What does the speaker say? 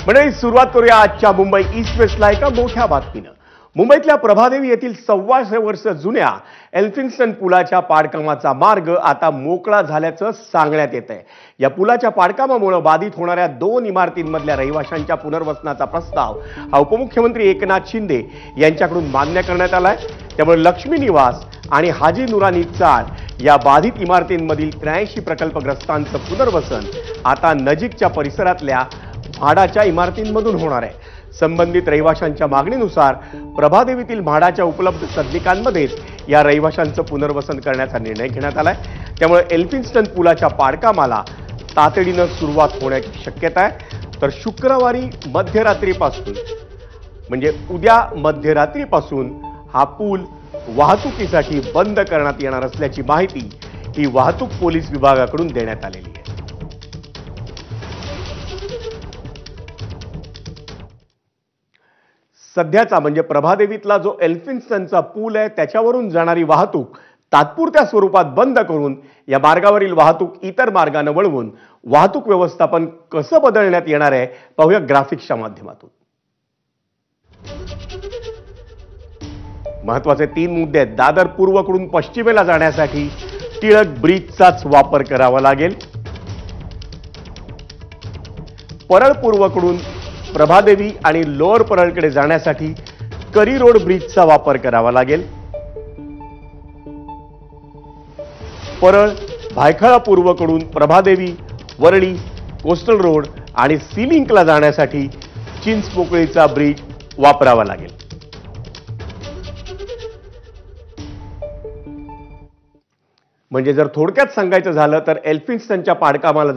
मंडळी, सुरुवात करूया आजच्या मुंबई ईस्ट वेस्टला एका मोठ्या बातमीनं। मुंबईतल्या प्रभादेवी येथील 125 वर्ष जुन्या एल्फिन्स्टन पुलाच्या पाडकामाचा मार्ग आता मोकळा झाल्याचं सांगण्यात येतंय। या पुलाच्या पाडकामामुळे बाधित होणाऱ्या 2 इमारतींमधल्या रहिवाशांच्या पुनर्वसनाचा प्रस्ताव हा उपमुख्यमंत्री एकनाथ शिंदे यांच्याकडून मान्य करण्यात आलाय। त्यामुळे लक्ष्मी निवास आणि हाजी नुरानी चाळ या बाधित इमारतींमधील 83 प्रकल्पग्रस्तांचं पुनर्वसन आता नजीकच्या परिसरातल्या म्हाडाच्या इमारतींमधून होणार आहे। संबंधित रहिवाशांच्या मागणीनुसार प्रभादेवीतील म्हाडाच्या उपलब्ध सदनिकांमध्येच या रहिवाशांचं पुनर्वसन करण्याचा निर्णय घेण्यात आलाय। त्यामुळे एल्फिन्स्टन पुलाच्या पाडकामाला तातडीनं सुरुवात होण्याची शक्यता आहे। तर शुक्रवारी मध्यरात्रीपासून म्हणजे उद्या मध्यरात्रीपासून हा पूल वाहतुकीसाठी बंद करण्यात येणार असल्याची माहिती ही वाहतूक पोलीस विभागाकडून देण्यात आलेली आहे। सध्याचा म्हणजे प्रभादेवीतला जो एल्फिन्स्टनचा पूल आहे त्याच्यावरून जाणारी वाहतूक तात्पुरत्या स्वरूपात बंद करून या मार्गावरील वाहतूक इतर मार्गाने वळवून वाहतूक व्यवस्थापन कसं बदलण्यात येणार आहे पाहूया ग्राफिक्सच्या माध्यमातून। महत्त्वाचे 3 मुद्दे आहेत। दादर पूर्वकडून पश्चिमेला जाण्यासाठी टिळक ब्रिजचाच वापर करावा लागेल। परळ पूर्वकडून प्रभादेवी आणि लोअर परळकडे जाण्यासाठी करी रोड ब्रिजचा वापर करावा लागेल। परळ भायखळा पूर्वकडून प्रभादेवी, वरळी, कोस्टल रोड आणि सी लिंकला जाण्यासाठी चिंचपोकळीचा ब्रिज वापरावा लागेल। म्हणजे जर थोडक्यात सांगायचं झालं तर एल्फिन्स्टनच्या पाडकामाला